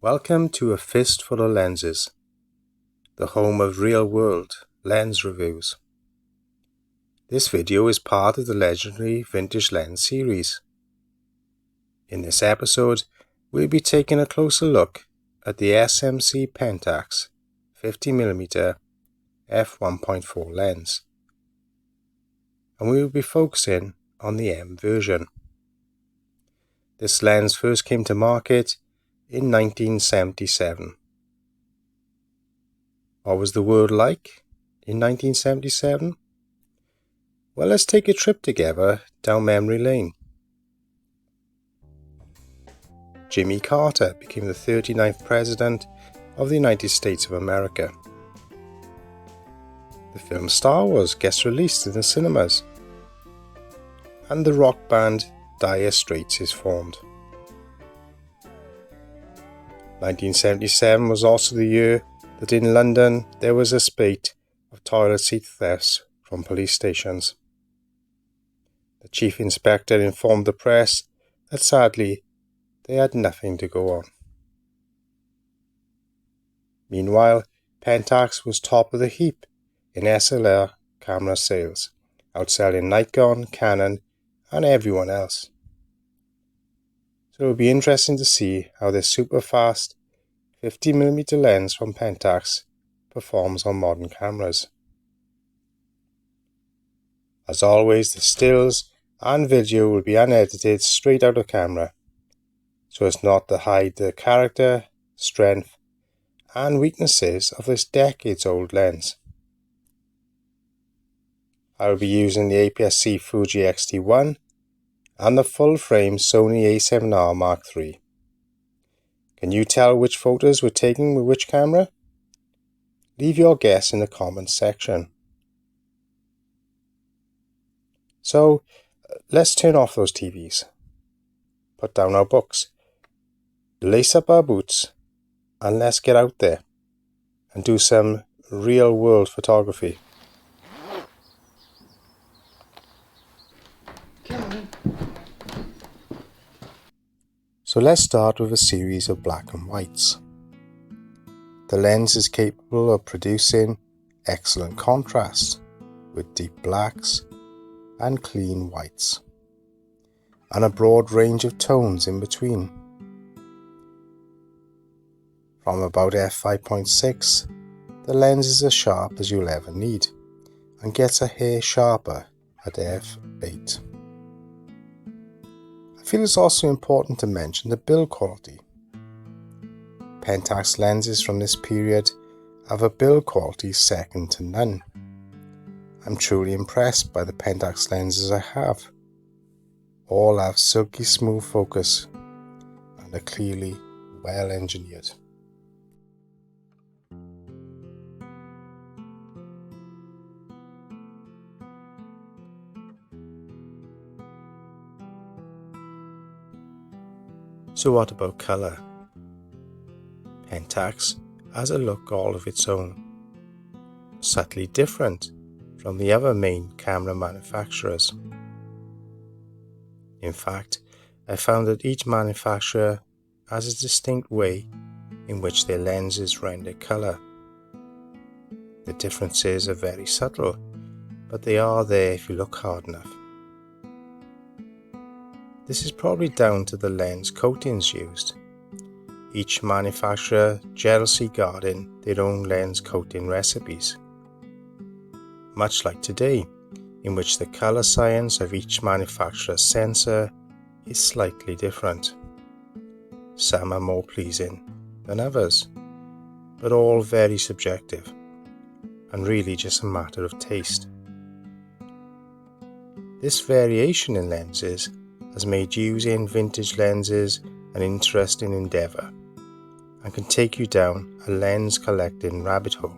Welcome to A Fistful of Lenses, the home of real-world lens reviews. This video is part of the legendary Vintage Lens series. In this episode, we'll be taking a closer look at the SMC Pentax 50mm f1.4 lens, and we will be focusing on the M version. This lens first came to market in 1977. What was the world like in 1977? Well, let's take a trip together down memory lane. Jimmy Carter became the 39th President of the United States of America. The film Star Wars gets released in the cinemas, and the rock band Dire Straits is formed. 1977 was also the year that in London there was a spate of toilet seat thefts from police stations. The chief inspector informed the press that sadly they had nothing to go on. Meanwhile, Pentax was top of the heap in SLR camera sales, outselling Nikon, Canon and everyone else. So it will be interesting to see how this super fast 50mm lens from Pentax performs on modern cameras. As always, the stills and video will be unedited straight out of camera, so as not to hide the character, strength and weaknesses of this decades-old lens. I will be using the APS-C Fuji X-T1 and the full-frame Sony A7R Mark III. Can you tell which photos were taken with which camera? Leave your guess in the comments section. So, let's turn off those TVs, put down our books, lace up our boots, and let's get out there and do some real-world photography. So let's start with a series of black and whites. The lens is capable of producing excellent contrast with deep blacks and clean whites, and a broad range of tones in between. From about f5.6, the lens is as sharp as you'll ever need, and gets a hair sharper at f8. I feel it's also important to mention the build quality. Pentax lenses from this period have a build quality second to none. I'm truly impressed by the Pentax lenses I have. All have silky smooth focus and are clearly well engineered. So what about colour? Pentax has a look all of its own, subtly different from the other main camera manufacturers. In fact, I found that each manufacturer has a distinct way in which their lenses render colour. The differences are very subtle, but they are there if you look hard enough. This is probably down to the lens coatings used, each manufacturer jealously guarding their own lens coating recipes. Much like today, in which the colour science of each manufacturer's sensor is slightly different. Some are more pleasing than others, but all very subjective, and really just a matter of taste. This variation in lenses has made using vintage lenses an interesting endeavour, and can take you down a lens collecting rabbit hole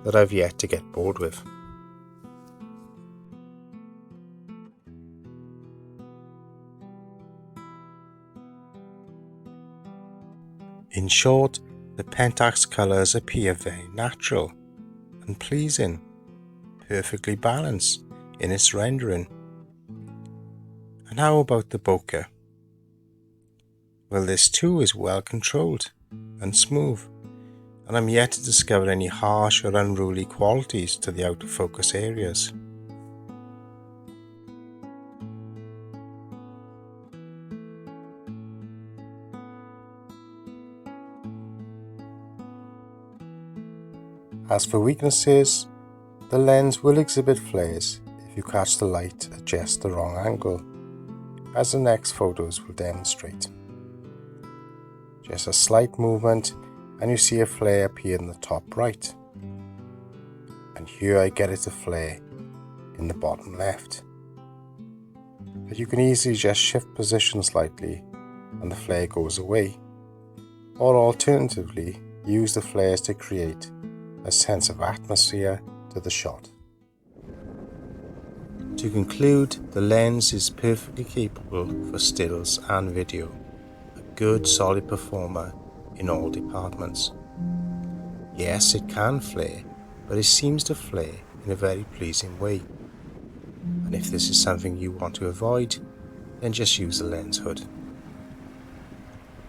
that I've yet to get bored with. In short, the Pentax colours appear very natural and pleasing, perfectly balanced in its rendering. And how about the bokeh? Well, this too is well controlled and smooth, and I'm yet to discover any harsh or unruly qualities to the out of focus areas. As for weaknesses, the lens will exhibit flares if you catch the light at just the wrong angle, as the next photos will demonstrate. Just a slight movement and you see a flare appear in the top right. And here I get it to flare in the bottom left. But you can easily just shift position slightly and the flare goes away. Or alternatively, use the flares to create a sense of atmosphere to the shot. To conclude, the lens is perfectly capable for stills and video, a good solid performer in all departments. Yes, it can flare, but it seems to flare in a very pleasing way. And if this is something you want to avoid, then just use the lens hood.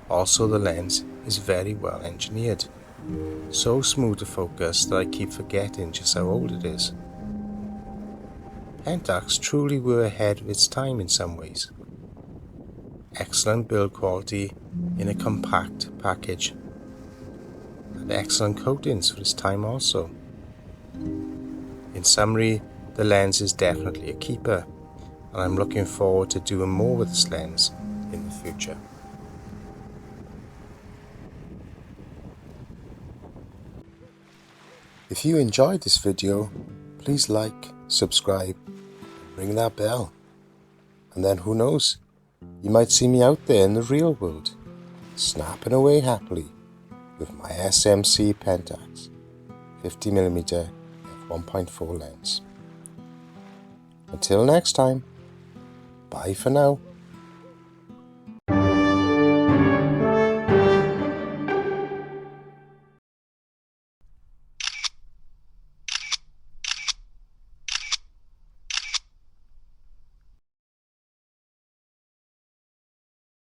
Also, the lens is very well engineered, so smooth to focus that I keep forgetting just how old it is. Pentax truly were ahead of its time in some ways. Excellent build quality in a compact package, and excellent coatings for its time also. In summary, the lens is definitely a keeper, and I'm looking forward to doing more with this lens in the future. If you enjoyed this video, please like, subscribe, and ring that bell. And then who knows, you might see me out there in the real world, snapping away happily with my SMC pentax 50mm f1.4 lens. Until next time, bye for now.